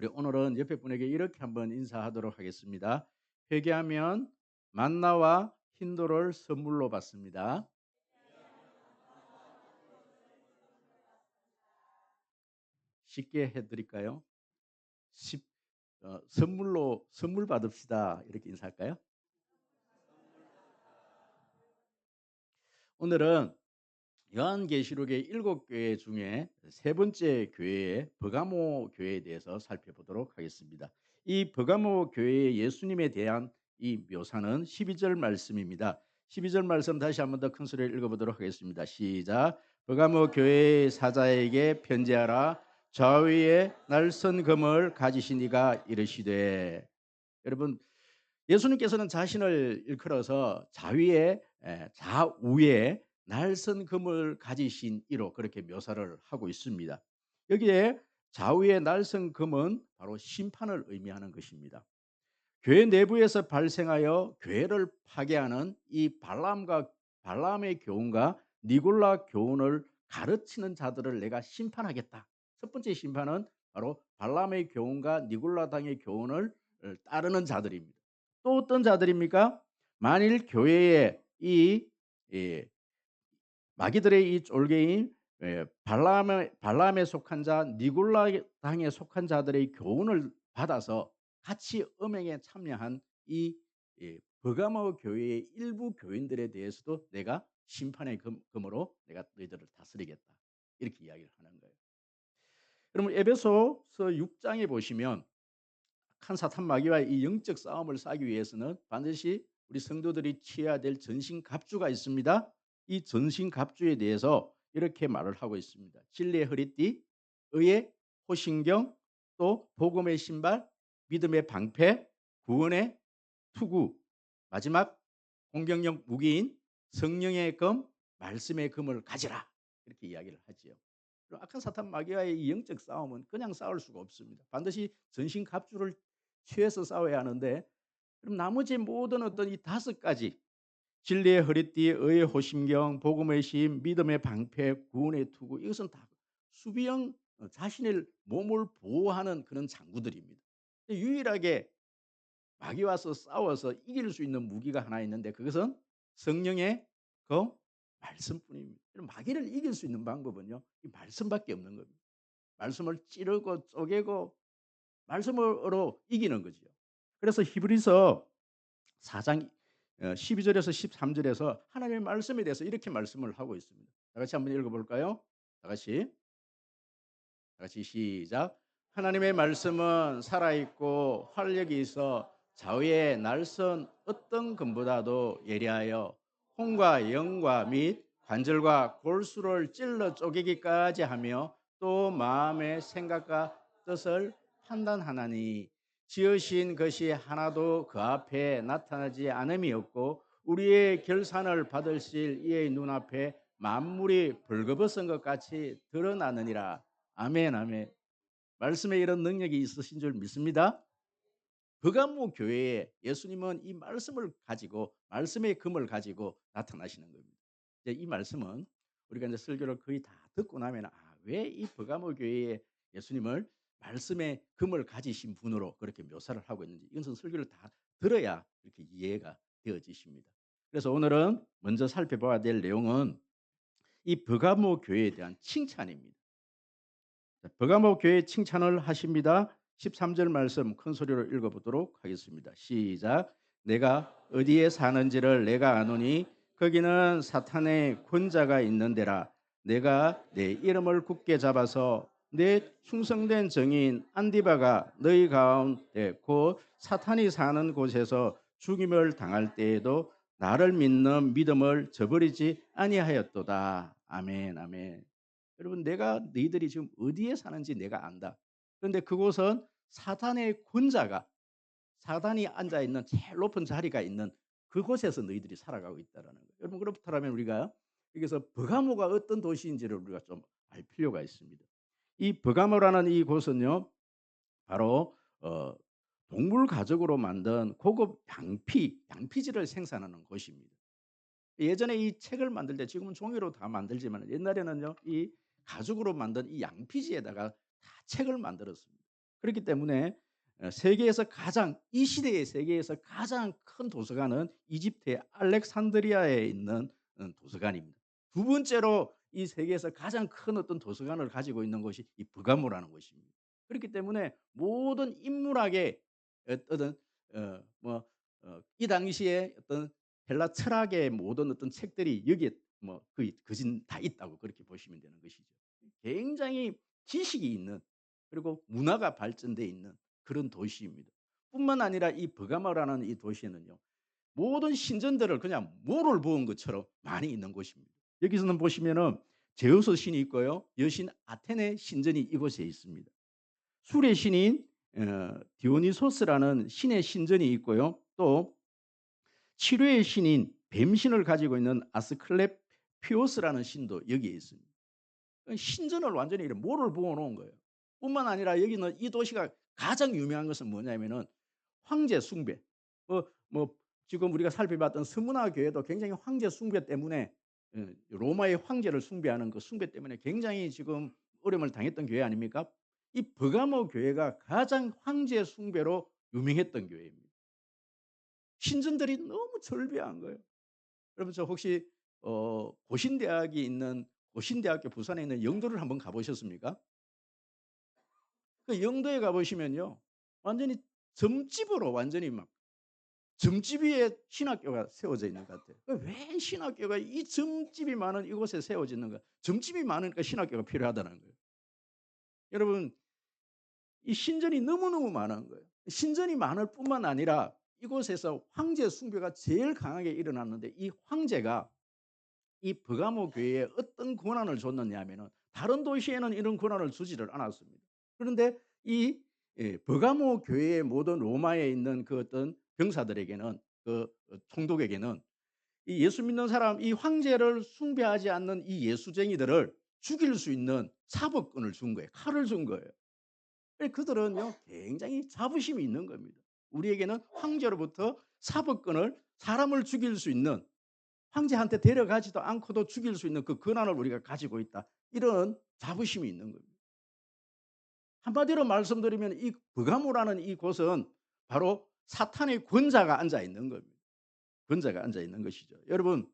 우리 오늘은 옆에 분에게 이렇게 한번 인사하도록 하겠습니다. 회개하면 만나와 흰돌을 선물로 받습니다. 쉽게 해드릴까요? 십- 선물로 선물 받읍시다. 이렇게 인사할까요? 오늘은 요한계시록의 7교회 중에 세 번째 교회의 버가모 교회에 대해서 살펴보도록 하겠습니다. 이 버가모 교회의 예수님에 대한 이 묘사는 12절 말씀입니다. 12절 말씀 다시 한번 더 큰 소리를 읽어보도록 하겠습니다. 시작. 버가모 교회의 사자에게 편지하라. 좌위에 날선 금을 가지신 이가 이르시되. 여러분, 예수님께서는 자신을 일컬어서 좌우에 날선 금을 가지신 이로 그렇게 묘사를 하고 있습니다. 여기에 좌우의 날선 금은 바로 심판을 의미하는 것입니다. 교회 내부에서 발생하여 교회를 파괴하는 이 발람의 교훈과 니골라 교훈을 가르치는 자들을 내가 심판하겠다. 첫 번째 심판은 바로 발람의 교훈과 니골라당의 교훈을 따르는 자들입니다. 또 어떤 자들입니까? 만일 교회에 이 예, 마귀들의 이 쫄개인 발람에 속한 자, 니골라당에 속한 자들의 교훈을 받아서 같이 음행에 참여한 이 버가모 교회의 일부 교인들에 대해서도 내가 심판의 금으로 내가 너희들을 다스리겠다. 이렇게 이야기를 하는 거예요. 그러면 에베소서 6장에 보시면 한 사탄 마귀와의 이 영적 싸움을 싸기 위해서는 반드시 우리 성도들이 취해야 될 전신 갑주가 있습니다. 이 전신 갑주에 대해서 이렇게 말을 하고 있습니다. 진리의 허리띠, 의의 호신경, 또 복음의 신발, 믿음의 방패, 구원의 투구, 마지막 공격력 무기인 성령의 검, 말씀의 검을 가지라. 이렇게 이야기를 하지요. 악한 사탄 마귀와의 이 영적 싸움은 그냥 싸울 수가 없습니다. 반드시 전신 갑주를 취해서 싸워야 하는데, 그럼 나머지 모든 어떤 이 다섯 가지 진리의 허리띠, 의의 호심경, 복음의 심, 믿음의 방패, 구원의 투구, 이것은 다 수비형 자신의 몸을 보호하는 그런 장구들입니다. 유일하게 마귀 와서 싸워서 이길 수 있는 무기가 하나 있는데 그것은 성령의 그 말씀뿐입니다. 마귀를 이길 수 있는 방법은요, 이 말씀밖에 없는 겁니다. 말씀을 찌르고 쪼개고 말씀으로 이기는 거죠. 그래서 히브리서 4장 12절에서 13절에서 하나님의 말씀에 대해서 이렇게 말씀을 하고 있습니다. 다 같이 한번 읽어볼까요? 다 같이 시작. 하나님의 말씀은 살아있고 활력이 있어 좌우의 날선 어떤 금보다도 예리하여 혼과 영과 및 관절과 골수를 찔러 쪼개기까지 하며 또 마음의 생각과 뜻을 판단하나니 지으신 것이 하나도 그 앞에 나타나지 않음이 없고 우리의 결산을 받으실 이의 눈앞에 만물이 벌거벗은 것 같이 드러나느니라. 아멘, 아멘. 말씀에 이런 능력이 있으신 줄 믿습니다. 버가모 교회에 예수님은 이 말씀을 가지고 말씀의 금을 가지고 나타나시는 겁니다. 이제 이 말씀은 우리가 이제 설교를 거의 다 듣고 나면 왜 이 버가모 교회에 예수님을 말씀의 금을 가지신 분으로 그렇게 묘사를 하고 있는지 이것은 설교를 다 들어야 이렇게 이해가 되어지십니다. 그래서 오늘은 먼저 살펴봐야 될 내용은 이 버가모 교회에 대한 칭찬입니다. 버가모 교회 칭찬을 하십니다. 13절 말씀 큰 소리로 읽어보도록 하겠습니다. 시작. 내가 어디에 사는지를 내가 아노니 거기는 사탄의 권자가 있는 데라. 내가 내 이름을 굳게 잡아서 내 충성된 정인 안디바가 너희 가운데 곧 사탄이 사는 곳에서 죽임을 당할 때에도 나를 믿는 믿음을 저버리지 아니하였도다. 아멘, 아멘. 여러분, 내가 너희들이 지금 어디에 사는지 내가 안다. 그런데 그곳은 사탄의 권자가 사단이 앉아 있는 제일 높은 자리가 있는 그곳에서 너희들이 살아가고 있다라는 거예요. 여러분, 그렇다면 우리가 여기서 버가모가 어떤 도시인지를 우리가 좀 알 필요가 있습니다. 이 버가모라는 이 곳은요, 바로 동물 가죽으로 만든 고급 양피지를 생산하는 곳입니다. 예전에 이 책을 만들 때 지금은 종이로 다 만들지만 옛날에는요 이 가죽으로 만든 이 양피지에다가 다 책을 만들었습니다. 그렇기 때문에 세계에서 가장 이 시대의 세계에서 가장 큰 도서관은 이집트의 알렉산드리아에 있는 도서관입니다. 두 번째로 이 세계에서 가장 큰 어떤 도서관을 가지고 있는 곳이 이 버가모라는 곳입니다. 그렇기 때문에 모든 인문학의 어떤 뭐 이 당시에 어떤 헬라 철학의 모든 어떤 책들이 여기에 뭐 거의 거진 다 있다고 그렇게 보시면 되는 것이죠. 굉장히 지식이 있는 그리고 문화가 발전돼 있는 그런 도시입니다. 뿐만 아니라 이 버가모라는 이 도시에는요. 모든 신전들을 그냥 몰을 부은 것처럼 많이 있는 곳입니다. 여기서는 보시면은 제우스 신이 있고요. 여신 아테네 신전이 이곳에 있습니다. 술의 신인 디오니소스라는 신의 신전이 있고요. 또 치료의 신인 뱀신을 가지고 있는 아스클레피오스라는 신도 여기에 있습니다. 신전을 완전히 이렇게 몰을 부어 놓은 거예요. 뿐만 아니라 여기는 이 도시가 가장 유명한 것은 뭐냐면은 황제 숭배. 뭐 지금 우리가 살펴봤던 스무나 교회도 굉장히 황제 숭배 때문에 로마의 황제를 숭배하는 그 숭배 때문에 굉장히 지금 어려움을 당했던 교회 아닙니까? 이 버가모 교회가 가장 황제 숭배로 유명했던 교회입니다. 신전들이 너무 절비한 거예요. 여러분 저 혹시 고신대학이 있는 고신대학교 부산에 있는 영도를 한번 가 보셨습니까? 그 영도에 가 보시면요. 완전히 점집으로 완전히 막 점집 위에 신학교가 세워져 있는 것 같아요. 왜 신학교가 이 점집이 많은 이곳에 세워지는가? 점집이 많으니까 신학교가 필요하다는 거예요. 여러분 이 신전이 너무너무 많은 거예요. 신전이 많을 뿐만 아니라 이곳에서 황제 숭배가 제일 강하게 일어났는데 이 황제가 이 버가모 교회에 어떤 권한을 줬느냐 하면은 다른 도시에는 이런 권한을 주지를 않았습니다. 그런데 이 버가모 교회의 모든 로마에 있는 그 어떤 병사들에게는 총독에게는 이 예수 믿는 사람 이 황제를 숭배하지 않는 이 예수쟁이들을 죽일 수 있는 사법권을 준 거예요. 칼을 준 거예요. 그들은요 굉장히 자부심이 있는 겁니다. 우리에게는 황제로부터 사법권을 사람을 죽일 수 있는 황제한테 데려가지도 않고도 죽일 수 있는 그 권한을 우리가 가지고 있다. 이런 자부심이 있는 겁니다. 한마디로 말씀드리면 이 버가모라는 이곳은 바로 사탄의 권자가 앉아 있는 겁니다. 권자가 앉아 있는 것이죠. 여러분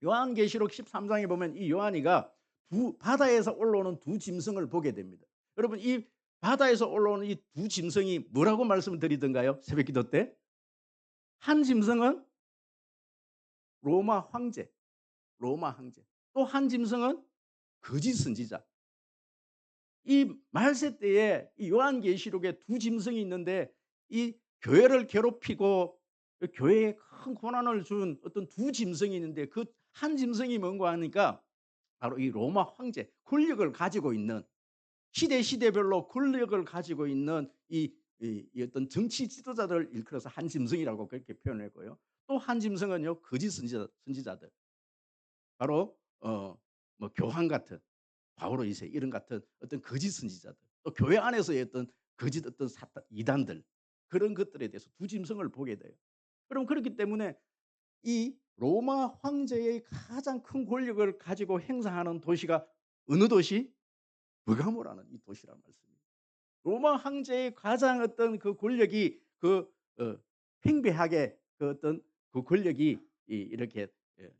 요한계시록 13장에 보면 이 요한이가 바다에서 올라오는 두 짐승을 보게 됩니다. 여러분 이 바다에서 올라오는 이 두 짐승이 뭐라고 말씀을 드리던가요? 새벽기도 때? 한 짐승은 로마 황제, 로마 황제. 또 한 짐승은 거짓 선지자. 이 말세 때에 이 요한계시록에 두 짐승이 있는데 이 교회를 괴롭히고 교회에 큰 고난을 준 어떤 두 짐승이 있는데 그 한 짐승이 뭔가 하니까 바로 이 로마 황제 권력을 가지고 있는 시대별로 권력을 가지고 있는 이 어떤 정치 지도자들을 일컬어서 한 짐승이라고 그렇게 표현했고요. 또 한 짐승은요 거짓 선지자들 바로 뭐 교황 같은 바오로 2세 이런 같은 어떤 거짓 선지자들 또 교회 안에서의 어떤 거짓 어떤 사탄 이단들 그런 것들에 대해서 두 짐승을 보게 돼요. 그럼 그렇기 때문에 이 로마 황제의 가장 큰 권력을 가지고 행사하는 도시가 어느 도시? 버가모라는 이 도시란 말씀입니다. 로마 황제의 가장 어떤 그 권력이 팽배하게 그 어떤 그 권력이 이렇게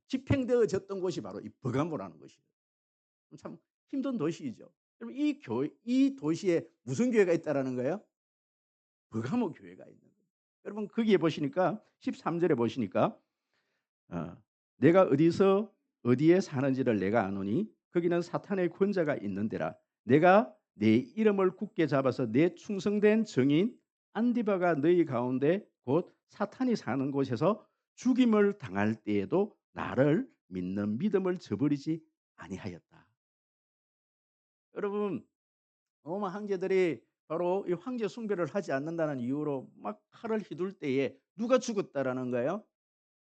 집행되어졌던 곳이 바로 이 버가모라는 것이에요. 참 힘든 도시이죠. 그럼 이 도시에 무슨 교회가 있다라는 거예요? 버가모 교회가 있는 거예요. 여러분 거기에 보시니까 13절에 보시니까 어, 내가 어디서 어디에 사는지를 내가 아노니 거기는 사탄의 권자가 있는 데라. 내가 내 이름을 굳게 잡아서 내 충성된 증인 안디바가 너희 가운데 곧 사탄이 사는 곳에서 죽임을 당할 때에도 나를 믿는 믿음을 저버리지 아니하였다. 여러분 로마 황제들이 바로 이 황제 숭배를 하지 않는다는 이유로 막 칼을 휘둘 때에 누가 죽었다라는 거예요?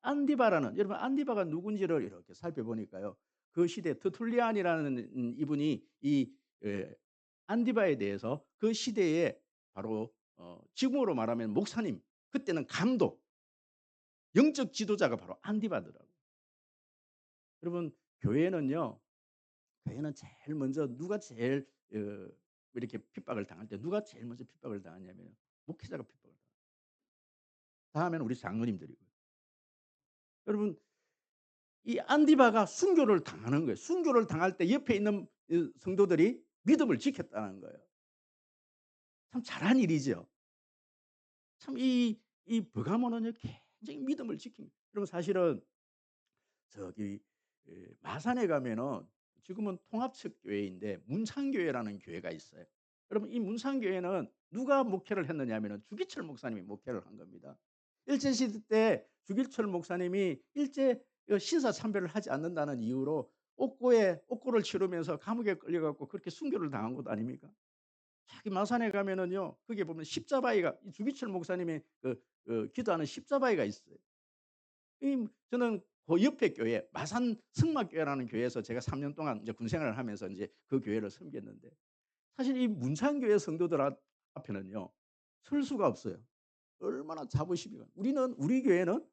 안디바라는 여러분 안디바가 누군지를 이렇게 살펴보니까요. 그 시대 터툴리안이라는 이분이 이 안디바에 대해서 그 시대에 바로 지금으로 말하면 목사님 그때는 감독 영적 지도자가 바로 안디바더라고요. 여러분 교회는요. 교회는 제일 먼저 누가 제일 이렇게 핍박을 당할 때 누가 제일 먼저 핍박을 당하냐면 목회자가 핍박을 당해요. 다음에는 우리 장로님들이고요. 여러분 이 안디바가 순교를 당하는 거예요. 순교를 당할 때 옆에 있는 성도들이 믿음을 지켰다는 거예요. 참 잘한 일이죠. 참 이 버가모는요 굉장히 믿음을 지킵니다. 여러분 사실은 저기 마산에 가면은 지금은 통합측 교회인데 문창교회라는 교회가 있어요. 여러분 이 문창교회는 누가 목회를 했느냐 하면은 주기철 목사님이 목회를 한 겁니다. 일제 시대 때 주기철 목사님이 일제 신사참배를 하지 않는다는 이유로 옥고를 치르면서 감옥에 끌려 갖고 그렇게 순교를 당한 곳 아닙니까? 저기 마산에 가면은요. 거기에 보면 십자바위가 이 주기철 목사님이 기도하는 십자바위가 있어요. 저는 그 옆에 교회 마산 승마교회라는 교회에서 제가 3년 동안 이제 군 생활을 하면서 인제 그 교회를 섬겼는데 사실 이 문창교회 성도들 앞에는요 설 수가 없어요. 얼마나 자부심이 우리는 우리 교회는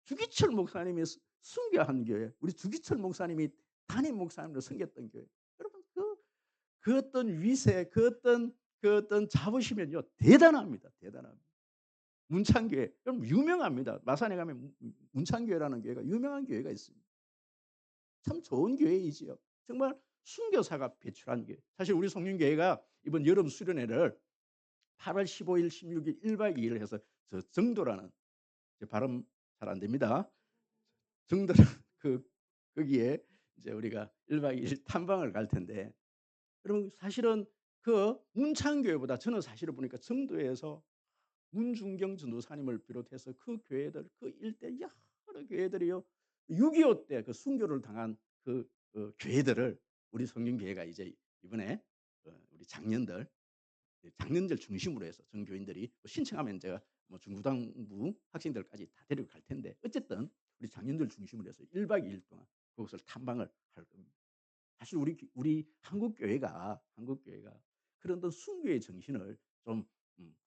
주기철 목사님이 순교한 교회, 우리 주기철 목사님이 담임 목사님으로 섬겼던 교회. 여러분 그 어떤 위세, 그 어떤 자부심은요 대단합니다, 대단합니다. 문창교회 여러분 유명합니다. 마산에 가면 문창교회라는 교회가 유명한 교회가 있습니다. 참 좋은 교회이지요. 정말 순교사가 배출한 교회. 사실 우리 송림교회가 이번 여름 수련회를 8월 15일, 16일 1박 2일을 해서 저 정도라는 제 발음 잘 안 됩니다. 정도라는 그 거기에 이제 우리가 1박 2일 탐방을 갈 텐데 여러분 사실은 그 문창교회보다 저는 사실을 보니까 정도에서 문중경 전도사님을 비롯해서 그 교회들 그 일대 여러 교회들이요. 6.25 때 그 순교를 당한 교회들을 우리 성령교회가 이제 이번에 우리 작년들 중심으로 해서 전교인들이 신청하면 제가 뭐 중고등부 학생들까지 다 데리고 갈 텐데 어쨌든 우리 장년들 중심으로 해서 1박 2일 동안 그것을 탐방을 할 겁니다. 사실 우리 한국 교회가 그런 어떤 순교의 정신을 좀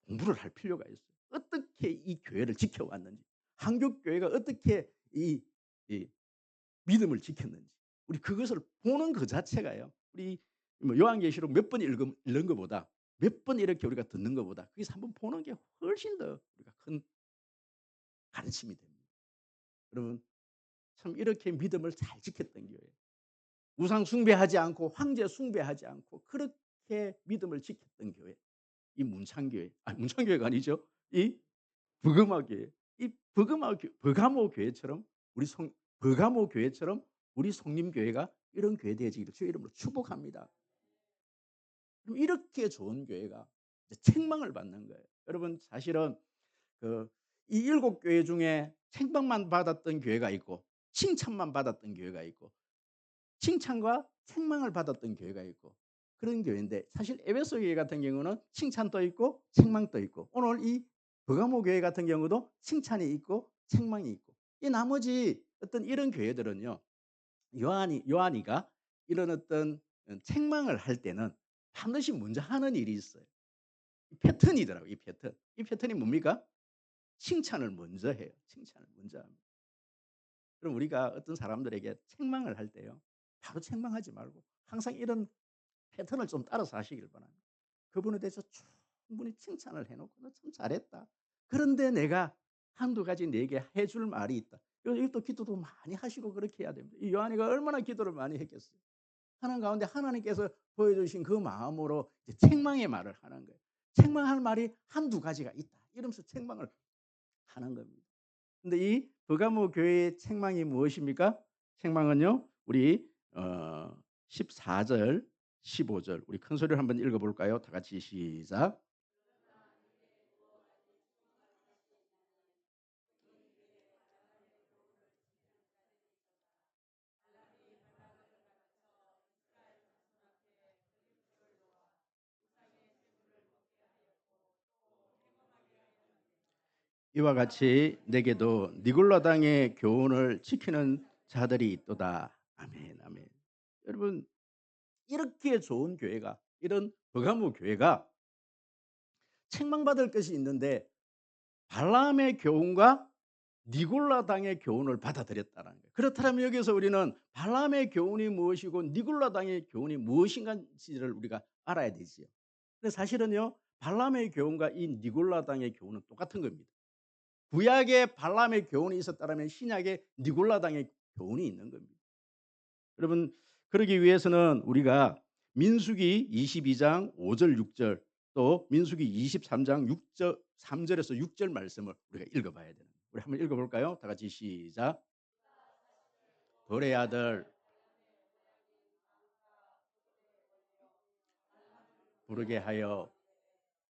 공부를 할 필요가 있어요. 어떻게 이 교회를 지켜왔는지, 한국 교회가 어떻게 이 믿음을 지켰는지, 우리 그것을 보는 그 자체가요. 우리 뭐 요한계시록 몇 번 읽는 것보다 몇 번 이렇게 우리가 듣는 것보다 거기서 한번 보는 게 훨씬 더 우리가 큰 가르침이 됩니다. 여러분 참 이렇게 믿음을 잘 지켰던 교회. 우상 숭배하지 않고 황제 숭배하지 않고 그렇게 믿음을 지켰던 교회. 이 문창교회. 문창교회가 아니죠. 이 버그마 교회. 이 버가모 교회처럼 우리 성 버가모 교회처럼 우리 성림교회가 이런 교회 되어지기를 주의 이름으로 축복합니다. 그럼 이렇게 좋은 교회가 이제 책망을 받는 거예요. 여러분 사실은 그 이 7 교회 중에 책망만 받았던 교회가 있고 칭찬만 받았던 교회가 있고 칭찬과 책망을 받았던 교회가 있고 그런 교회인데 사실 에베소 교회 같은 경우는 칭찬도 있고 책망도 있고 오늘 이 버가모 교회 같은 경우도 칭찬이 있고 책망이 있고 이 나머지 어떤 이런 교회들은요. 요한이가 이런 어떤 책망을 할 때는 반드시 먼저 하는 일이 있어요. 이 패턴이더라고요, 이 패턴. 이 패턴이 뭡니까? 칭찬을 먼저 해요. 칭찬을 먼저 합니다. 그럼 우리가 어떤 사람들에게 책망을 할 때요. 바로 책망하지 말고 항상 이런 패턴을 좀 따라서 하시길 바랍니다. 그분에 대해서 충분히 칭찬을 해 놓고 "너 참 잘했다." 그런데 내가 한두 가지 내게 해줄 말이 있다. 이것도 기도도 많이 하시고 그렇게 해야 됩니다. 이 요한이가 얼마나 기도를 많이 했겠어요. 하는 가운데 하나님께서 보여주신 그 마음으로 이제 책망의 말을 하는 거예요. 책망할 말이 한두 가지가 있다. 이러면서 책망을 하는 겁니다. 근데 이 버가모 교회의 책망이 무엇입니까? 책망은요. 우리 14절 15절 우리 큰 소리로 한번 읽어 볼까요? 다 같이 시작. 이와 같이 내게도 니골라당의 교훈을 지키는 자들이 있도다. 아멘. 아멘. 여러분 이렇게 좋은 교회가 이런 버가모 교회가 책망받을 것이 있는데 발람의 교훈과 니골라당의 교훈을 받아들였다는 거예요. 그렇다면 여기서 우리는 발람의 교훈이 무엇이고 니골라당의 교훈이 무엇인가를 우리가 알아야 되지요. 근데 사실은요, 발람의 교훈과 이 니골라당의 교훈은 똑같은 겁니다. 구약에 발람의 교훈이 있었다라면 신약에 니골라당의 교훈이 있는 겁니다. 여러분, 그러기 위해서는 우리가 민수기 22장 5절 6절, 또 민수기 23장 6절 3절에서 6절 말씀을 우리가 읽어봐야 되는 거예요. 우리 한번 읽어볼까요? 다 같이 시작. 벌의 아들 부르게 하여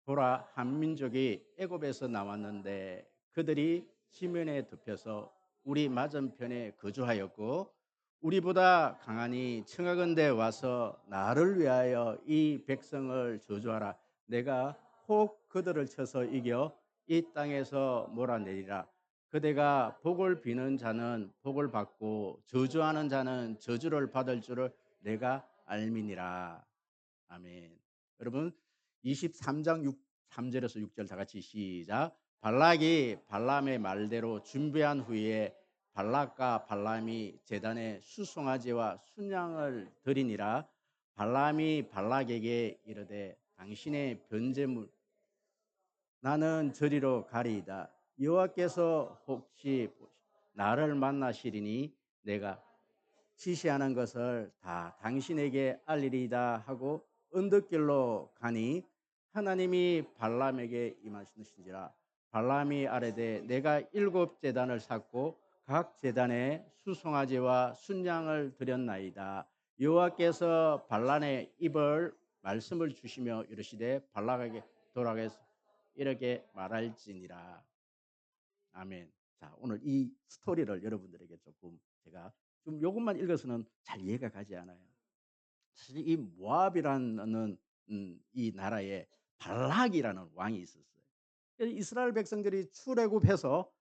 보라, 한 민족이 애굽에서 나왔는데 그들이 지면에 덮여서 우리 맞은편에 거주하였고 우리보다 강하니 청하건대 와서 나를 위하여 이 백성을 저주하라. 내가 혹 그들을 쳐서 이겨 이 땅에서 몰아내리라. 그대가 복을 비는 자는 복을 받고 저주하는 자는 저주를 받을 줄을 내가 알미니라. 아멘. 여러분, 23장 3절에서 6절 다 같이 시작. 발락이 발람의 말대로 준비한 후에 발락과 발람이 제단에 수송아지와 순양을 드리니라. 발람이 발락에게 이르되 당신의 변제물 나는 저리로 가리이다. 여호와께서 혹시 나를 만나시리니 내가 지시하는 것을 다 당신에게 알리리이다 하고 언덕길로 가니 하나님이 발람에게 임하시는지라. 발람이 아뢰되 내가 7제단을 샀고 각 제단에 수송아지와 순양을 드렸나이다. 여호와께서 발람의 입을 말씀을 주시며 이르시되 발람에게 돌아가서 이렇게 말할지니라. 아멘. 자, 오늘 이 스토리를 여러분들에게 조금 제가 좀 이것만 읽어서는 잘 이해가 가지 않아요. 사실 이 모압이라는 이 나라에 발락이라는 왕이 있었어요. 이스라엘 백성들이 출애굽해서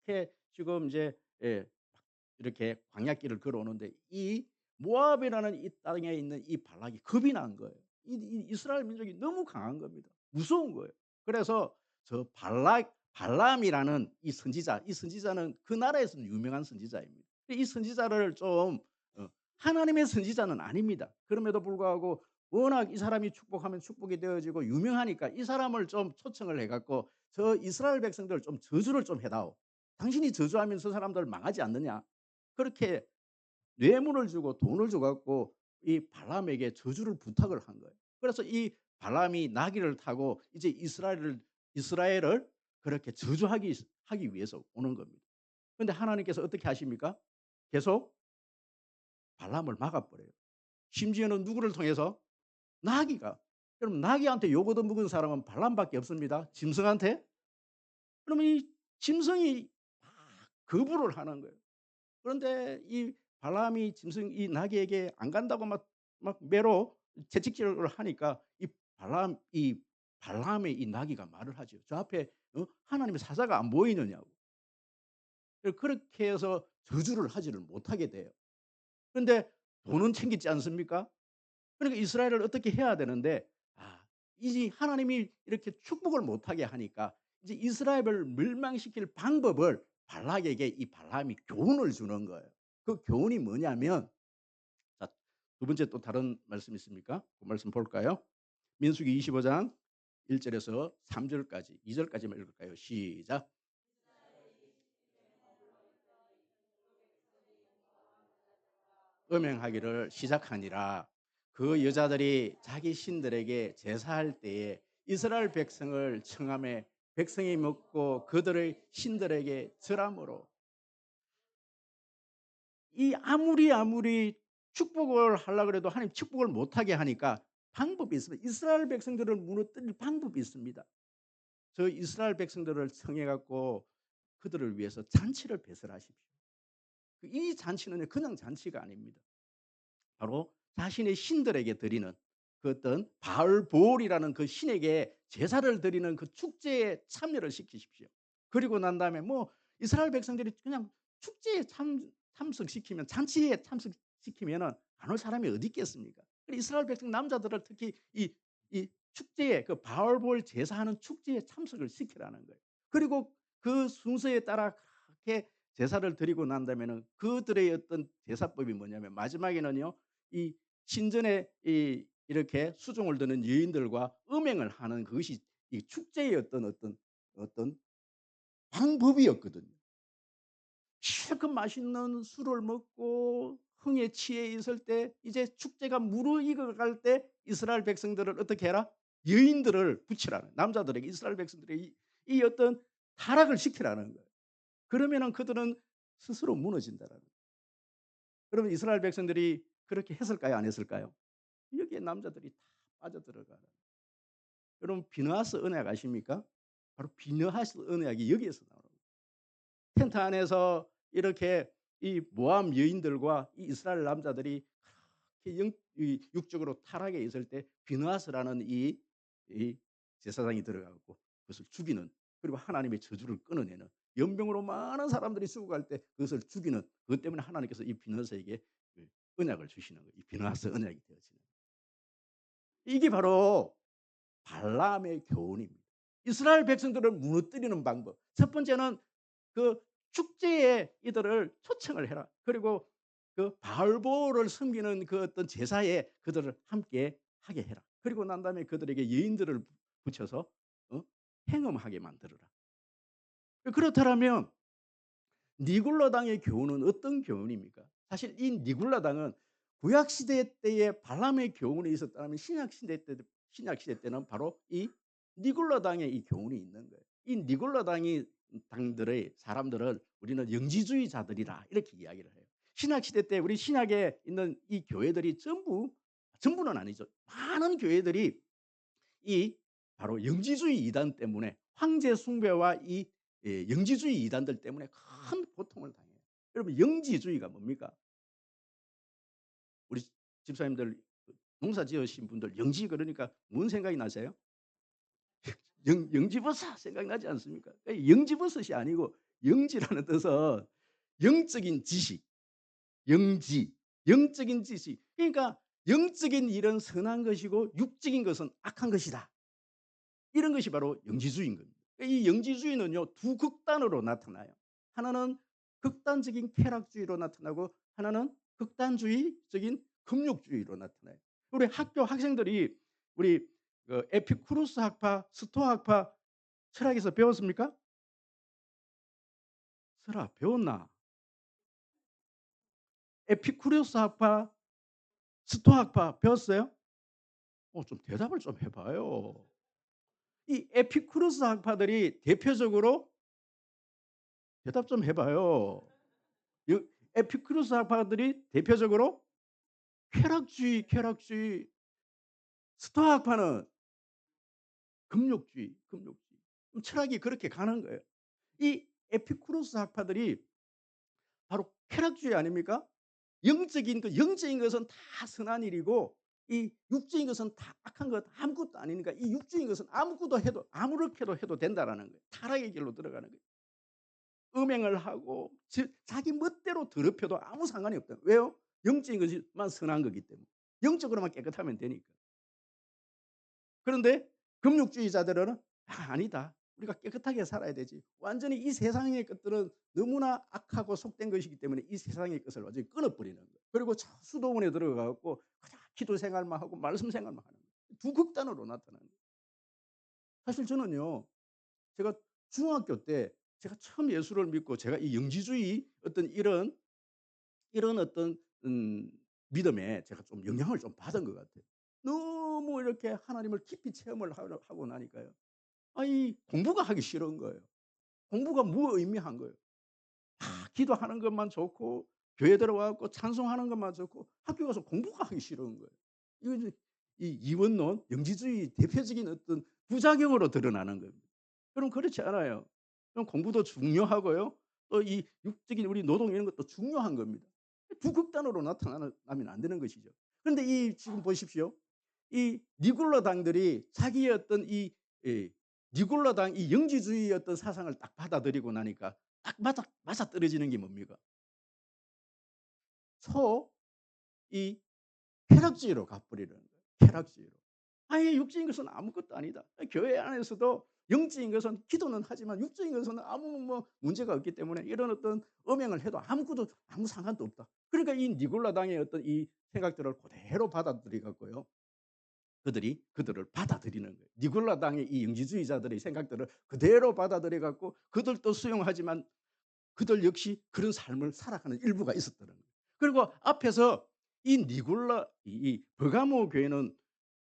이렇게 지금 이제 이렇게 광야길을 걸어오는데 이 모압이라는 이 땅에 있는 이 발락이 겁이 난 거예요. 이 이스라엘 민족이 너무 강한 겁니다. 무서운 거예요. 그래서 저 발람이라는 이 선지자, 이 선지자는 그 나라에서는 유명한 선지자입니다. 이 선지자를 좀 하나님의 선지자는 아닙니다. 그럼에도 불구하고 워낙 이 사람이 축복하면 축복이 되어지고 유명하니까 이 사람을 좀 초청을 해 갖고 저 이스라엘 백성들 좀 저주를 좀 해다오. 당신이 저주하면 저 사람들 망하지 않느냐. 그렇게 뇌물을 주고 돈을 줘 갖고 이 발람에게 저주를 부탁을 한 거예요. 그래서 이 발람이 나귀를 타고 이제 이스라엘을 그렇게 하기 위해서 오는 겁니다. 그런데 하나님께서 어떻게 하십니까? 계속 발람을 막아 버려요. 심지어는 누구를 통해서? 나귀가. 여러분, 나귀한테 욕 얻어먹은 사람은 발람밖에 없습니다. 짐승한테. 그러면 이 짐승이 막 거부를 하는 거예요. 그런데 이 발람이 짐승 이 나귀에게 안 간다고 막 매로 채찍질을 하니까 이 발람의 이 나귀가 말을 하죠. 저 앞에 하나님의 사자가 안 보이느냐고. 그렇게 해서 저주를 하지를 못하게 돼요. 그런데 돈은 챙기지 않습니까? 그러니까 이스라엘을 어떻게 해야 되는데 이 하나님이 이렇게 축복을 못하게 하니까 이제 이스라엘을 멸망시킬 방법을 발락에게 이 발람이 교훈을 주는 거예요. 그 교훈이 뭐냐면 자, 두 번째 또 다른 말씀 있습니까? 그 말씀 볼까요? 민수기 25장 1절에서 3절까지 2절까지만 읽을까요? 시작. 음행하기를 시작하니라. 그 여자들이 자기 신들에게 제사할 때에 이스라엘 백성을 청함에 백성이 먹고 그들의 신들에게 절함으로 이 아무리 축복을 하려고 해도 하나님 축복을 못하게 하니까 방법이 있습니다. 이스라엘 백성들을 무너뜨릴 방법이 있습니다. 저 이스라엘 백성들을 청해 갖고 그들을 위해서 잔치를 배설하십시오. 이 잔치는 그냥 잔치가 아닙니다. 바로 자신의 신들에게 드리는 그 어떤 바알보올이라는 그 신에게 제사를 드리는 그 축제에 참여를 시키십시오. 그리고 난 다음에 뭐 이스라엘 백성들이 그냥 축제에 참석시키면 잔치에 참석시키면은 안 올 사람이 어디 있겠습니까? 이스라엘 백성 남자들을 특히 이 축제에 그 바알보올 제사하는 축제에 참석을 시키라는 거예요. 그리고 그 순서에 따라 그렇게 제사를 드리고 난 다음에는 그들의 어떤 제사법이 뭐냐면 마지막에는요. 이 신전에 이 이렇게 수종을 드는 여인들과 음행을 하는 그것이 이 축제의 어떤 방법이었거든요. 실컷 맛있는 술을 먹고 흥에 취해 있을 때 이제 축제가 무르익어 갈 때 이스라엘 백성들을 어떻게 해라? 여인들을 붙이라는 남자들에게 이스라엘 백성들의 이 어떤 타락을 시키라는 거예요. 그러면은 그들은 스스로 무너진다라는 거예요. 그러면 이스라엘 백성들이 그렇게 했을까요? 안 했을까요? 여기에 남자들이 다 빠져들어가는. 여러분 비느하스 언약 아십니까? 바로 비느하스 언약이 여기에서 나오는 거예요. 텐트 안에서 이렇게 이 모함 여인들과 이 이스라엘 남자들이 그렇게 이 육적으로 타락해 있을 때 비느하스라는 이 제사장이 들어가 갖고 그것을 죽이는, 그리고 하나님의 저주를 끊어내는, 연병으로 많은 사람들이 죽어갈 때 그것을 죽이는, 그것 때문에 하나님께서 이 비느하스에게 그 언약을 주시는 거예요. 이 비느하스 언약이 되어지는. 이게 바로 발람의 교훈입니다. 이스라엘 백성들을 무너뜨리는 방법. 첫 번째는 그 축제에 이들을 초청을 해라. 그리고 그 바알보를 섬기는 그 어떤 제사에 그들을 함께 하게 해라. 그리고 난 다음에 그들에게 여인들을 붙여서 행음하게 만들어라. 그렇다면 니굴라 당의 교훈은 어떤 교훈입니까? 사실 이 니굴라 당은 구약 시대 때에 발람의 교훈이 있었다면 신약 시대 때는 바로 이 니굴라 당의 이 교훈이 있는 거예요. 이 니굴라 당이 당들의 사람들을 우리는 영지주의자들이라 이렇게 이야기를 해요. 신약 시대 때 우리 신약에 있는 이 교회들이 전부는 아니죠. 많은 교회들이 이 바로 영지주의 이단 때문에 황제 숭배와 이 영지주의 이단들 때문에 큰 고통을 당해요. 여러분 영지주의가 뭡니까? 우리 집사님들 농사 지으신 분들 영지 그러니까 뭔 생각이 나세요? 영지버섯 생각나지 않습니까? 영지버섯이 아니고 영지라는 뜻은 영적인 지식, 영지, 영적인 지식. 그러니까 영적인 일은 선한 것이고 육적인 것은 악한 것이다. 이런 것이 바로 영지주의인 겁니다. 이 영지주의는요 두 극단으로 나타나요. 하나는 극단적인 쾌락주의로 나타나고 하나는 극단주의적인 금욕주의로 나타나요. 우리 학교 학생들이 우리 그 에피쿠루스 학파, 스토아 학파 철학에서 배웠습니까? 설아 배웠나? 에피쿠루스 학파, 스토아 학파 배웠어요? 좀 대답을 좀 해봐요. 이 에피쿠루스 학파들이 대표적으로 대답 좀 해봐요. 여 에피쿠로스 학파들이 대표적으로 쾌락주의, 스토아 학파는 금욕주의. 철학이 그렇게 가는 거예요. 이 에피쿠로스 학파들이 바로 쾌락주의 아닙니까? 영적인 것은 다 선한 일이고 이 육적인 것은 다 악한 것 아무것도 아니니까 이 육적인 것은 아무것도 해도 아무렇게도 해도 된다라는 거예요. 타락의 길로 들어가는 거예요. 음행을 하고 자기 멋대로 더럽혀도 아무 상관이 없다. 왜요? 영적인 것만 선한 거기 때문에. 영적으로만 깨끗하면 되니까. 그런데 금육주의자들은 아니다. 우리가 깨끗하게 살아야 되지. 완전히 이 세상의 것들은 너무나 악하고 속된 것이기 때문에 이 세상의 것을 완전히 끊어버리는 거예요. 그리고 수도원에 들어가고 그냥 기도 생활만 하고 말씀 생활만 하는 거예요. 두 극단으로 나타나는 거예요. 사실 저는요. 제가 중학교 때 제가 처음 예수를 믿고 제가 이 영지주의 어떤 이런 어떤 믿음에 제가 좀 영향을 좀 받은 것 같아요. 너무 이렇게 하나님을 깊이 체험을 하고 나니까요. 이 공부가 하기 싫은 거예요. 공부가 무의미한 거예요. 기도하는 것만 좋고 교회 들어와 갖고 찬송하는 것만 좋고 학교 가서 공부가 하기 싫은 거예요. 이거 이제 이 이원론, 영지주의 대표적인 어떤 부작용으로 드러나는 겁니다. 그럼 그렇지 않아요. 그럼 공부도 중요하고요. 또 이 육적인 우리 노동 이런 것도 중요한 겁니다. 두 극단으로 나타나면 안 되는 것이죠. 그런데 이 지금 보십시오. 이 니골라 당들이 자기의 어떤 이 니골라 당 이 영지주의의 어떤 사상을 딱 받아들이고 나니까 딱 맞아떨어지는 게 뭡니까? 이 쾌락주의로 가버리는 거예요. 쾌락주의로. 아예 육적인 것은 아무것도 아니다. 교회 안에서도 영적인 것은 기도는 하지만 육적인 것은 아무 문제가 없기 때문에 이런 어떤 음행을 해도 아무 상관도 없다. 그러니까 이 니골라 당의 어떤 이 생각들을 그대로 받아들여 갖고요. 그들이 그들을 받아들이는 거예요. 니골라당의 이 영지주의자들의 생각들을 그대로 받아들여 갖고 그들도 수용하지만 그들 역시 그런 삶을 살아가는 일부가 있었다는 거예요. 그리고 앞에서 이 니골라 이 버가모 교회는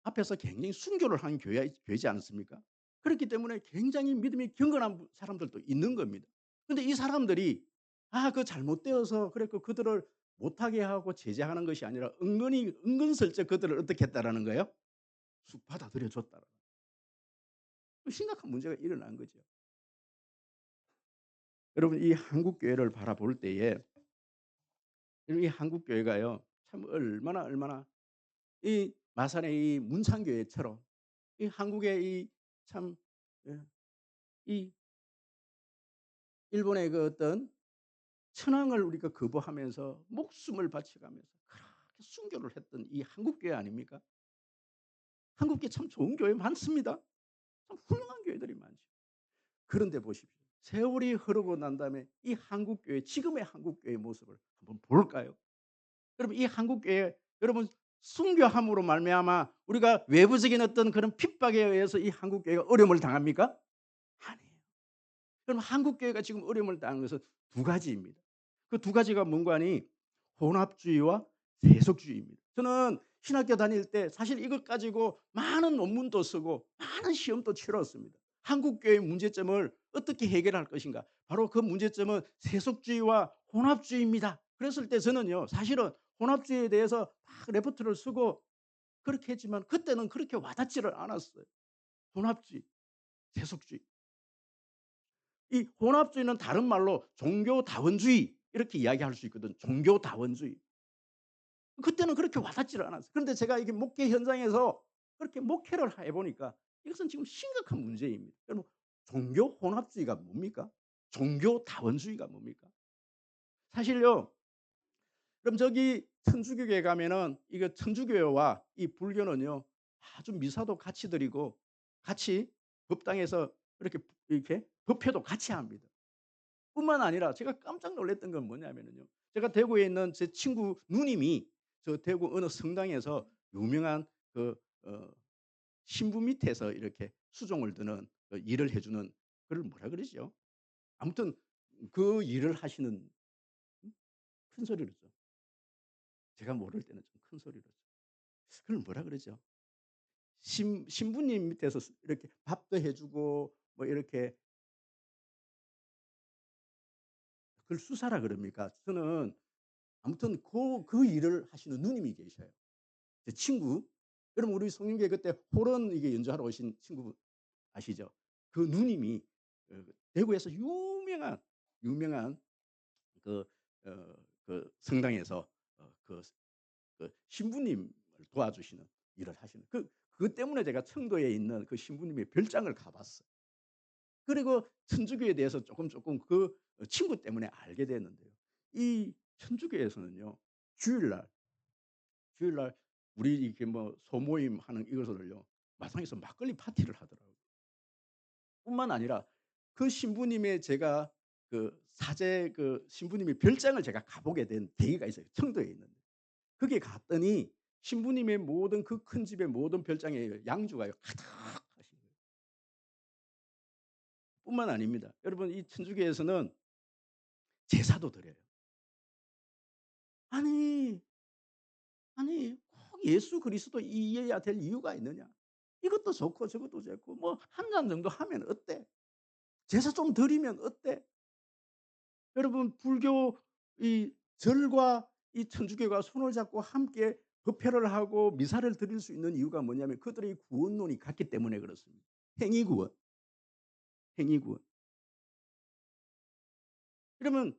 앞에서 굉장히 순교를 한 교회지 않습니까? 그렇기 때문에 굉장히 믿음이 경건한 사람들도 있는 겁니다. 근데 이 사람들이 그 잘못되어서 그랬고 그들을 못하게 하고 제재하는 것이 아니라 은근슬쩍 그들을 어떻게 했다라는 거예요? 쑥 받아들여 줬다라는 심각한 문제가 일어난 거죠. 여러분 이 한국 교회를 바라볼 때에 이 한국 교회가요. 참 얼마나 이 마산의 이 문창교회처럼 이 한국의 이 참 예 이 일본의 그 어떤 천황을 우리가 거부하면서 목숨을 바쳐가면서 그렇게 순교를 했던 이 한국 교회 아닙니까? 한국 교회 참 좋은 교회 많습니다. 참 훌륭한 교회들이 많죠. 그런데 보십시오. 세월이 흐르고 난 다음에 이 한국 교회 지금의 한국 교회의 모습을 한번 볼까요? 여러분 이 한국 교회 여러분 순교함으로 말미암아 우리가 외부적인 어떤 그런 핍박에 의해서 이 한국 교회가 어려움을 당합니까? 아니에요. 그럼 한국 교회가 지금 어려움을 당하는 것은 두 가지입니다. 그 두 가지가 뭔가 하니 혼합주의와 세속주의입니다. 저는 신학교 다닐 때 사실 이것 가지고 많은 논문도 쓰고 많은 시험도 치렀습니다. 한국 교회의 문제점을 어떻게 해결할 것인가? 바로 그 문제점은 세속주의와 혼합주의입니다. 그랬을 때 저는요. 사실은 혼합주의에 대해서 막 레포트를 쓰고 그렇게 했지만 그때는 그렇게 와닿지를 않았어요. 혼합주의, 세속주의. 이 혼합주의는 다른 말로 종교다원주의 이렇게 이야기할 수 있거든. 종교다원주의. 그때는 그렇게 와닿지를 않았어요. 그런데 제가 이게 목회 현장에서 그렇게 목회를 해 보니까 이것은 지금 심각한 문제입니다. 여러분 종교 혼합주의가 뭡니까? 종교다원주의가 뭡니까? 사실요. 그럼 저기 천주교에 가면은 이거 천주교와 이 불교는요. 아주 미사도 같이 드리고 같이 법당에서 이렇게 법회도 같이 합니다. 뿐만 아니라 제가 깜짝 놀랐던 건 뭐냐면은요. 제가 대구에 있는 제 친구 누님이 저 대구 어느 성당에서 유명한 그 신부 밑에서 이렇게 수종을 드는 일을 해 주는 그걸 뭐라 그러죠? 아무튼 그 일을 하시는 큰 소리로 죠. 제가 모를 때는 좀 큰 소리로 죠. 그걸 뭐라 그러죠? 신부님 밑에서 이렇게 밥도 해 주고 뭐 이렇게 그걸 수사라 그럽니까? 저는 아무튼 그 일을 하시는 누님이 계셔요. 제 친구. 여러분 우리 송영계 그때 호런 이게 연주하러 오신 친구 아시죠? 그 누님이 대구에서 유명한 그 그 성당에서 그 신부님을 도와주시는 일을 하시는 그것 때문에 제가 청도에 있는 그 신부님의 별장을 가 봤어요. 그리고 천주교에 대해서 조금 그 친구 때문에 알게 됐는데요. 이 천주교에서는요. 주일날 주일날 우리 이렇게 뭐 소모임 하는 이것을요. 마상에서 막걸리 파티를 하더라고요. 뿐만 아니라 그 신부님의 제가 그 사제 그 신부님의 별장을 제가 가보게 된 계기가 있어요. 청도에 있는데. 거기에 갔더니 신부님의 모든 그 큰 집의 모든 별장에 양주가요. 가득하신 거예요. 뿐만 아닙니다. 여러분 이 천주교에서는 제사도 드려요. 아니, 꼭 예수 그리스도 이해해야 될 이유가 있느냐? 이것도 좋고 저것도 좋고 뭐 한 잔 정도 하면 어때? 제사 좀 드리면 어때? 여러분 불교 이 절과 이 천주교가 손을 잡고 함께 법회를 하고 미사를 드릴 수 있는 이유가 뭐냐면 그들의 구원론이 같기 때문에 그렇습니다. 행위구원, 행위구원. 그러면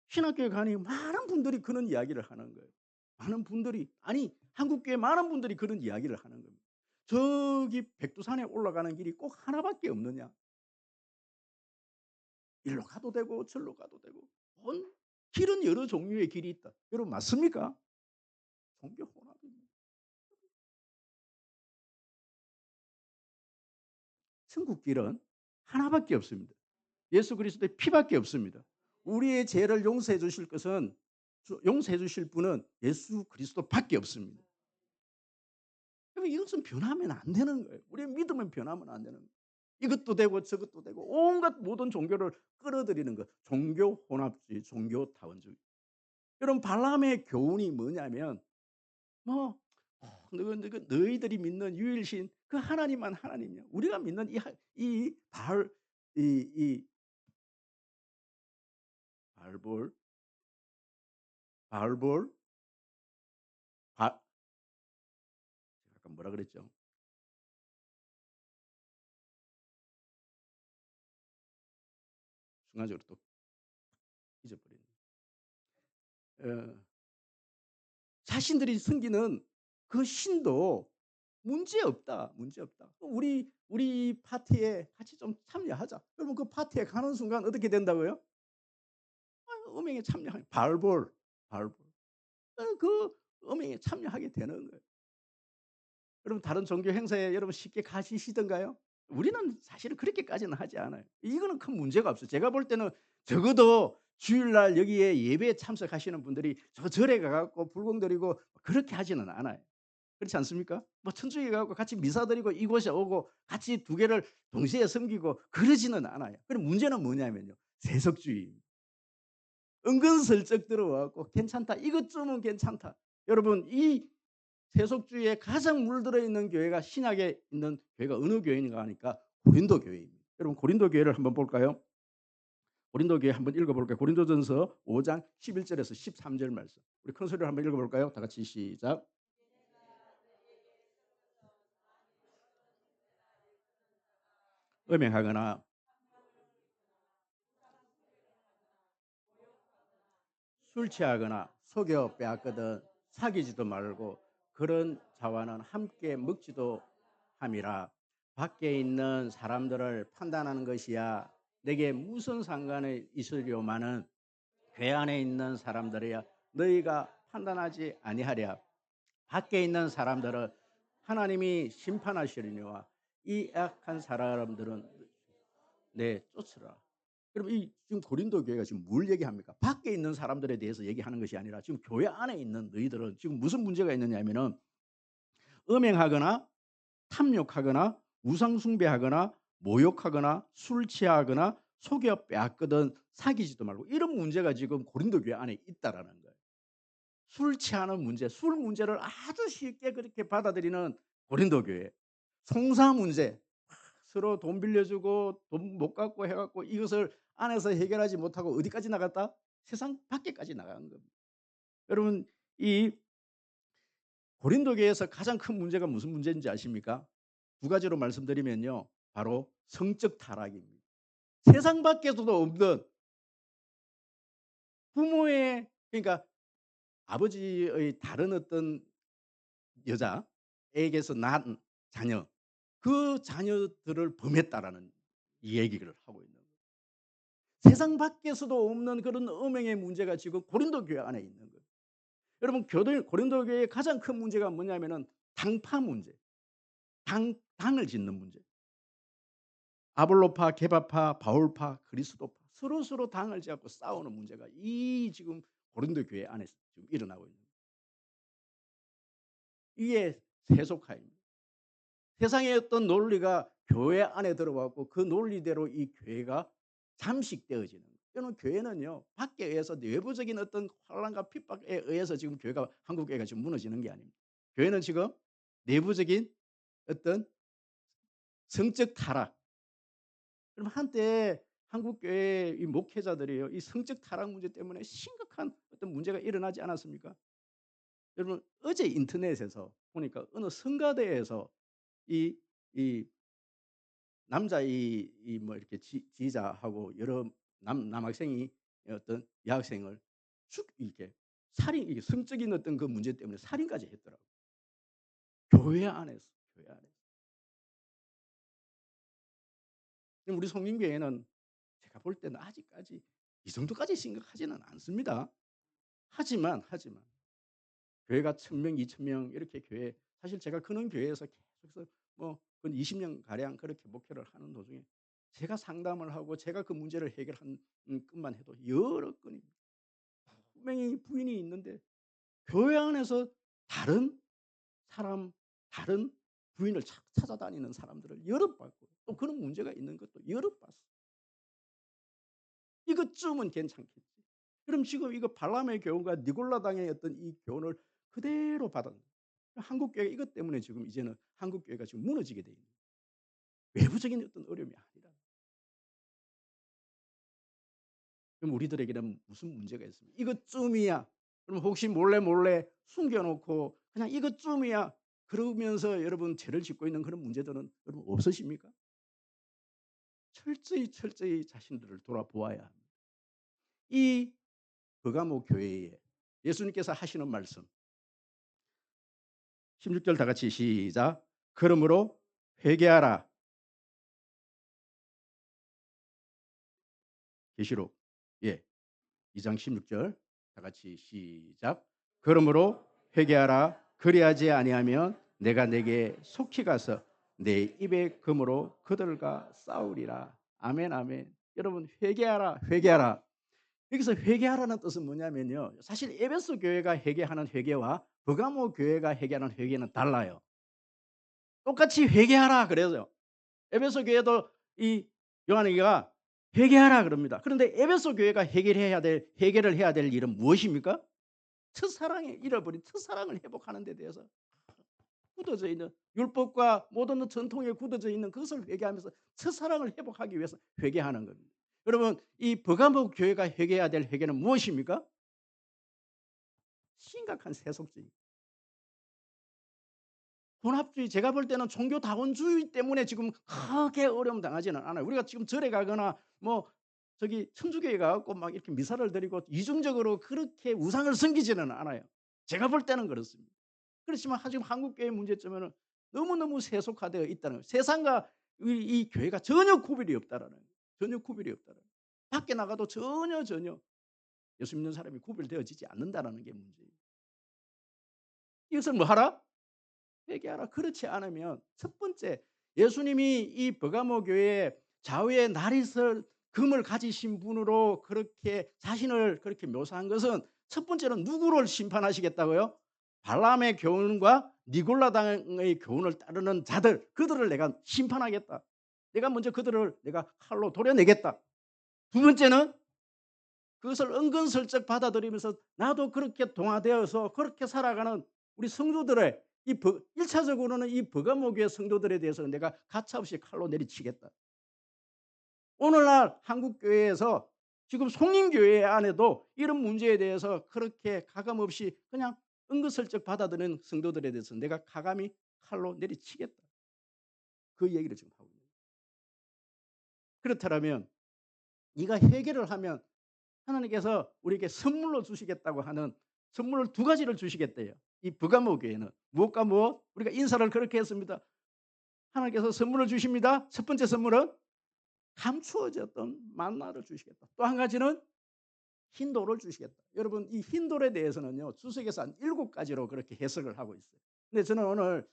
신학교에 가니 많은 분들이 그런 이야기를 하는 거예요. 많은 분들이 아니 한국교회 많은 분들이 그런 이야기를 하는 겁니다. 저기 백두산에 올라가는 길이 꼭 하나밖에 없느냐? 일로 가도 되고 절로 가도 되고 온 길은 여러 종류의 길이 있다. 여러분 맞습니까? 종교 혼합입니다. 천국 길은 하나밖에 없습니다. 예수 그리스도의 피밖에 없습니다. 우리의 죄를 용서해 주실 것은 용서해 주실 분은 예수 그리스도밖에 없습니다. 이것은 변하면 안 되는 거예요. 우리의 믿음은 변하면 안 되는 거예요. 이것도 되고 저것도 되고 온갖 모든 종교를 끌어들이는 것. 종교 혼합주의, 종교 타원주의. 여러분 발람의 교훈이 뭐냐면 뭐 너희들이 믿는 유일신 그 하나님만 하나님이야. 우리가 믿는 이 바알 이 바알볼 바알볼 바 아까 뭐라 그랬죠? 순간적으로 또 잊어버리네. 어 자신들이 섬기는 그 신도 문제없다, 문제없다. 우리 파티에 같이 좀 참여하자. 여러분 그 파티에 가는 순간 어떻게 된다고요? 음행에 참여하는 발볼. 그 음행에 참여하게 되는 거예요. 여러분 다른 종교 행사에 여러분 쉽게 가시시던가요? 우리는 사실은 그렇게까지는 하지 않아요. 이거는 큰 문제가 없어요. 제가 볼 때는 적어도 주일날 여기에 예배에 참석하시는 분들이 저 절에 가 갖고 불공 드리고 그렇게 하지는 않아요. 그렇지 않습니까? 뭐 천주교 가 갖고 같이 미사 드리고 이곳에 오고 같이 두 개를 동시에 섬기고 그러지는 않아요. 그럼 문제는 뭐냐면요. 세속주의. 은근슬쩍 들어와 갖고 괜찮다. 이것쯤은 괜찮다. 여러분 이 세속주의에 가장 물들어 있는 교회가 신약에 있는 교회가 어느 교회인가 하니까 고린도 교회입니다. 여러분 고린도 교회를 한번 볼까요? 고린도 교회 한번 읽어 볼까요? 고린도전서 5장 11 절에서 13절 말씀. 우리 큰 소리로 한번 읽어 볼까요? 다 같이 시작. 음행하거나 술 취하거나 속여 빼앗거든 사귀지도 말고 그런 자와는 함께 먹지도 함이라. 밖에 있는 사람들을 판단하는 것이야 내게 무슨 상관이 있으려마는 궤 안에 있는 사람들이야 너희가 판단하지 아니하랴. 밖에 있는 사람들은 하나님이 심판하시려니와 이 악한 사람들은 쫓으라. 그럼 이 지금 고린도 교회가 지금 뭘 얘기합니까? 밖에 있는 사람들에 대해서 얘기하는 것이 아니라 지금 교회 안에 있는 너희들은 지금 무슨 문제가 있느냐면은 음행하거나 탐욕하거나 우상 숭배하거나 모욕하거나 술 취하거나 속여 빼앗거든 사귀지도 말고 이런 문제가 지금 고린도 교회 안에 있다라는 거예요. 술 취하는 문제, 술 문제를 아주 쉽게 그렇게 받아들이는 고린도 교회. 송사 문제, 서로 돈 빌려주고 돈 못 갚고 해 갖고 이것을 안에서 해결하지 못하고 어디까지 나갔다? 세상 밖에까지 나간 겁니다. 여러분 이 고린도 교회에서 가장 큰 문제가 무슨 문제인지 아십니까? 두 가지로 말씀드리면요. 바로 성적 타락입니다. 세상 밖에서도 없는 부모의 그러니까 아버지의 다른 어떤 여자에게서 낳은 자녀, 그 자녀들을 범했다라는 이 얘기를 하고 있는 거예요. 세상 밖에서도 없는 그런 음행의 문제가 지금 고린도 교회 안에 있는 거예요. 여러분 고린도 교회의 가장 큰 문제가 뭐냐면은 당파 문제, 당을 짓는 문제. 아볼로파, 게바파, 바울파, 그리스도파 서로서로 당을 지고 싸우는 문제가 이 지금 고린도 교회 안에서 지금 일어나고 있는 거예요. 이게 세속화입니다. 세상의 어떤 논리가 교회 안에 들어가고 그 논리대로 이 교회가 잠식되어지는 거예요. 여러분 교회는요. 밖에 의해서 내부적인 어떤 환란과 핍박에 의해서 지금 교회가 한국 교회가 지금 무너지는 게 아닙니다. 교회는 지금 내부적인 어떤 성적 타락. 여러분 한때 한국 교회 이 목회자들이요. 이 성적 타락 문제 때문에 심각한 어떤 문제가 일어나지 않았습니까? 여러분 어제 인터넷에서 보니까 어느 성가대에서 이 이 남자 이 뭐 이렇게 지지자하고 여러 남학생이 어떤 여학생을 이렇게 살인 이게 성적인 어떤 그 문제 때문에 살인까지 했더라고요. 교회 안에서, 교회 안에서. 지금 우리 성민교회는 제가 볼 때는 아직까지 이 정도까지 심각하지는 않습니다. 하지만 교회가 1,000명, 2,000명 이렇게 교회 사실 제가 크는 교회에서 계속해서 뭐 근 20년 가량 그렇게 목회를 하는 도중에 제가 상담을 하고 제가 그 문제를 해결한 것만 해도 여러 건입니다. 분명히 부인이 있는데 교회 안에서 다른 사람, 다른 부인을 찾아다니는 사람들을 여러 봤고 또 그런 문제가 있는 것도 여러 봤어. 이것쯤은 괜찮겠지. 그럼 지금 이거 발람의 교훈과 니골라당의 어떤 이 교훈을 그대로 받은 한국 교회가 이것 때문에 지금 이제는 한국 교회가 지금 무너지게 돼 있는 거예요. 외부적인 어떤 어려움이 아니라. 그럼 우리들에게는 무슨 문제가 있습니까? 이것쯤이야. 그럼 혹시 몰래 몰래 숨겨놓고 그냥 이것쯤이야. 그러면서 여러분 죄를 짓고 있는 그런 문제들은 여러분 없으십니까? 철저히 자신들을 돌아보아야 합니다. 이 버가모 교회에 예수님께서 하시는 말씀 16절 다 같이 시작. 그러므로 회개하라. 계시록 2장 16절 다 같이 시작. 그러므로 회개하라. 그리하지 아니하면 내가 내게 속히 가서 내 입의 금으로 그들과 싸우리라. 아멘 아멘. 여러분 회개하라 회개하라. 여기서 회개하라는 뜻은 뭐냐면요. 사실 에베소 교회가 회개하는 회개와 버가모 교회가 회개하는 회개는 달라요. 똑같이 회개하라 그래요. 에베소 교회도 이 요한이가 회개하라 그럽니다. 그런데 에베소 교회가 회개를 해야 될 일은 무엇입니까? 첫사랑에 잃어버린 첫사랑을 회복하는 데 대해서 굳어져 있는 율법과 모든 전통에 굳어져 있는 그것을 회개하면서 첫사랑을 회복하기 위해서 회개하는 겁니다. 여러분 이 버가모 교회가 회개해야 될 회개는 무엇입니까? 심각한 세속주의. 혼합주의. 제가 볼 때는 종교다원주의 때문에 지금 크게 어려움 당하지는 않아요. 우리가 지금 절에 가거나 뭐 저기 천주교에 가갖고 막 이렇게 미사를 드리고 이중적으로 그렇게 우상을 섬기지는 않아요. 제가 볼 때는 그렇습니다. 그렇지만 지금 한국교회의 문제점은 너무너무 세속화되어 있다는 거예요. 세상과 이 교회가 전혀 구별이 없다라는 거예요. 전혀 구별이 없다라는 거예요. 밖에 나가도 전혀 예수 믿는 사람이 구별되어지지 않는다는 게 문제예요. 이것을 뭐 하라? 회개하라. 그렇지 않으면 첫 번째 예수님이 이 버가모 교회에 좌우에 나리설 금을 가지신 분으로 그렇게 자신을 그렇게 묘사한 것은 첫 번째는 누구를 심판하시겠다고요? 발람의 교훈과 니골라당의 교훈을 따르는 자들, 그들을 내가 심판하겠다. 내가 먼저 그들을 내가 칼로 도려내겠다. 두 번째는 그것을 은근슬쩍 받아들이면서 나도 그렇게 동화되어서 그렇게 살아가는 우리 성도들의 1차적으로는 이 버가모교회 성도들에 대해서는 내가 가차없이 칼로 내리치겠다. 오늘날 한국교회에서 지금 송림교회 안에도 이런 문제에 대해서 그렇게 가감없이 그냥 은근슬쩍 받아들이는 성도들에 대해서 내가 가감히 칼로 내리치겠다. 그 얘기를 지금 하고 있는 거예요. 그렇다면 네가 회개를 하면 하나님께서 우리에게 선물로 주시겠다고 하는 선물을 두 가지를 주시겠대요. 이 버가모 교회는 무엇과 무엇? 우리가 인사를 그렇게 했습니다. 하나님께서 선물을 주십니다. 첫 번째 선물은 감추어졌던 만나를 주시겠다. 또 한 가지는 흰돌을 주시겠다. 여러분 이 흰돌에 대해서는요. 주석에서 한 7가지로 그렇게 해석을 하고 있어요. 근데 저는 오늘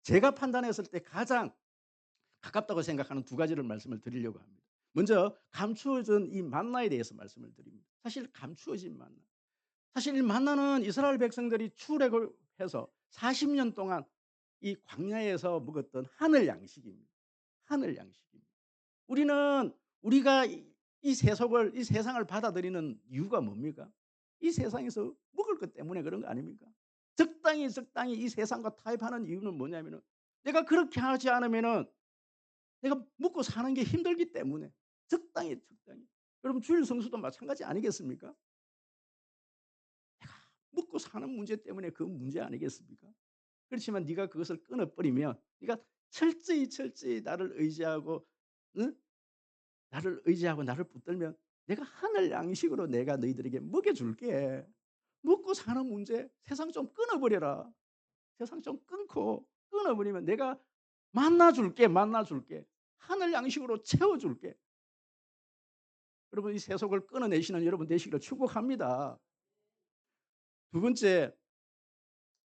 제가 판단했을 때 가장 가깝다고 생각하는 두 가지를 말씀을 드리려고 합니다. 먼저 감추어진 이 만나에 대해서 말씀을 드립니다. 사실 감추어진 만나. 사실 이 만나는 이스라엘 백성들이 출애굽을 해서 40년 동안 이 광야에서 먹었던 하늘 양식입니다. 하늘 양식입니다. 우리가 이 세속을 이 세상을 받아들이는 이유가 뭡니까? 이 세상에서 먹을 것 때문에 그런 거 아닙니까? 적당히 이 세상과 타협하는 이유는 뭐냐면은 내가 그렇게 하지 않으면은 내가 먹고 사는 게 힘들기 때문에 적당히. 여러분 주일 성수도 마찬가지 아니겠습니까? 내가 먹고 사는 문제 때문에 그 문제 아니겠습니까? 그렇지만 네가 그것을 끊어버리면 네가 철저히 나를 의지하고 응? 나를 붙들면 내가 하늘 양식으로 내가 너희들에게 먹여줄게. 먹고 사는 문제 세상 좀 끊어버려라. 세상 좀 끊어버리면 내가 만나줄게. 하늘 양식으로 채워줄게. 여러분 이 세속을 끊어내시는 여러분 되시기를 축복합니다. 두 번째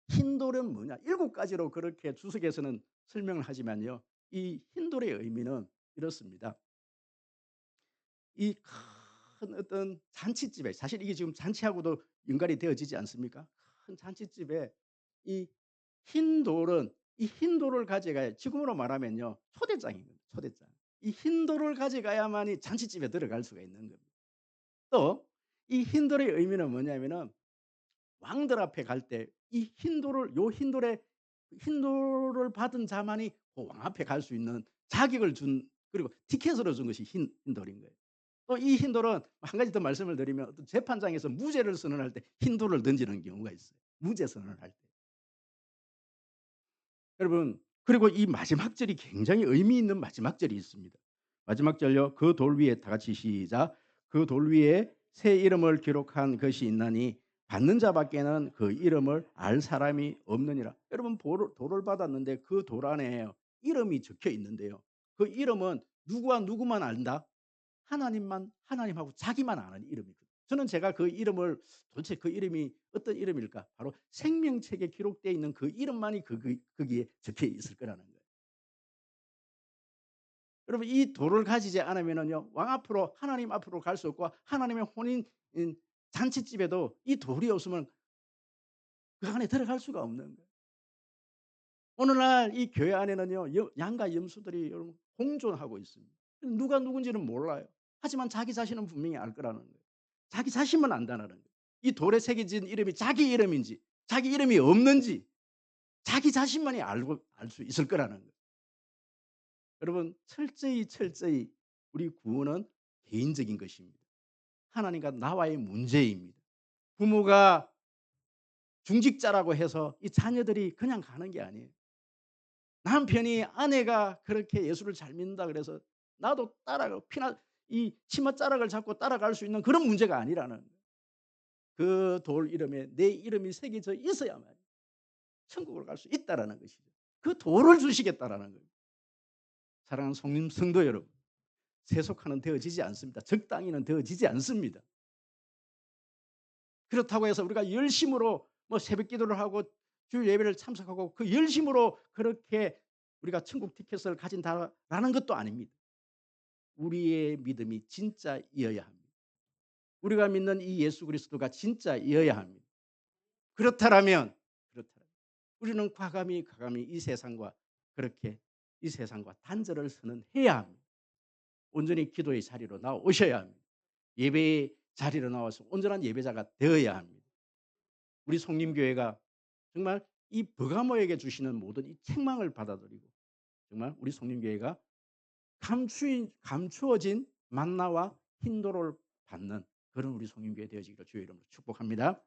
흰돌은 뭐냐? 7가지로 그렇게 주석에서는 설명을 하지만요. 이 흰돌의 의미는 이렇습니다. 이 큰 어떤 잔치집에 사실 이게 지금 잔치하고도 연관이 되어지지 않습니까? 큰 잔치집에 이 흰돌은 이 흰돌을 가져가야 지금으로 말하면요. 초대장인 겁니다. 초대장. 이 흰돌을 가져가야만이 잔치집에 들어갈 수가 있는 겁니다. 또 이 흰돌의 의미는 뭐냐면은 왕들 앞에 갈 때 이 흰돌을 요 흰돌을 받은 자만이 그 왕 앞에 갈 수 있는 자격을 준 그리고 티켓으로 준 것이 흰돌인 거예요. 또 이 흰돌은 한 가지 더 말씀을 드리면 어떤 재판장에서 무죄를 선언할 때 흰돌을 던지는 경우가 있어요. 무죄 선언을 할 때. 여러분 그리고 이 마지막 절이 굉장히 의미 있는 마지막 절이 있습니다. 마지막 절요. 그 돌 위에 다 같이 시작. 그 돌 위에 새 이름을 기록한 것이 있나니 받는 자밖에는 그 이름을 알 사람이 없느니라. 여러분 돌을 받았는데 그 돌 안에 이름이 적혀 있는데요. 그 이름은 누구와 누구만 안다? 하나님만 하나님하고 자기만 아는 이름이거든요. 저는 제가 그 이름을 도대체 그 이름이 어떤 이름일까? 바로 생명책에 기록되어 있는 그 이름만이 거기에 적혀 있을 거라는 거예요. 여러분 이 도를 가지지 않으면은요. 왕 앞으로 하나님 앞으로 갈 수 없고 하나님의 혼인 잔치집에도 이 돌이 없으면 그 안에 들어갈 수가 없는 거예요. 오늘날 이 교회 안에는요. 양과 염소들이 여러분 공존하고 있습니다. 누가 누군지는 몰라요. 하지만 자기 자신은 분명히 알 거라는 거예요. 자기 자신만 안다는 거예요. 이 돌에 새겨진 이름이 자기 이름인지 자기 이름이 없는지 자기 자신만이 알고 알 수 있을 거라는 거예요. 여러분 철저히 우리 구원은 개인적인 것입니다. 하나님과 나와의 문제입니다. 부모가 중직자라고 해서 이 자녀들이 그냥 가는 게 아니에요. 남편이 아내가 그렇게 예수를 잘 믿는다 그래서 나도 따라가 이 치맛자락을 잡고 따라갈 수 있는 그런 문제가 아니라는 그 돌 이름에 내 이름이 새겨져 있어야만 천국을 갈 수 있다라는 것이죠. 그 돌을 주시겠다라는 거예요. 사랑하는 성님 성도 여러분, 세속화는 되어지지 않습니다. 적당히는 되어지지 않습니다. 그렇다고 해서 우리가 열심으로 뭐 새벽 기도를 하고 주일 예배를 참석하고 그 열심으로 그렇게 우리가 천국 티켓을 가진다라는 것도 아닙니다. 우리의 믿음이 진짜이어야 합니다. 우리가 믿는 이 예수 그리스도가 진짜이어야 합니다. 그렇다라면 우리는 과감히 이 세상과 그렇게 이 세상과 단절을 선언해야 합니다. 온전히 기도의 자리로 나오셔야 합니다. 예배의 자리로 나와서 온전한 예배자가 되어야 합니다. 우리 성림교회가 정말 이 버가모에게 주시는 모든 이 책망을 받아들이고 정말 우리 성림교회가 감추어진 만나와 흰돌을 받는 그런 우리 성림교회 되어지기를 주의 이름으로 축복합니다.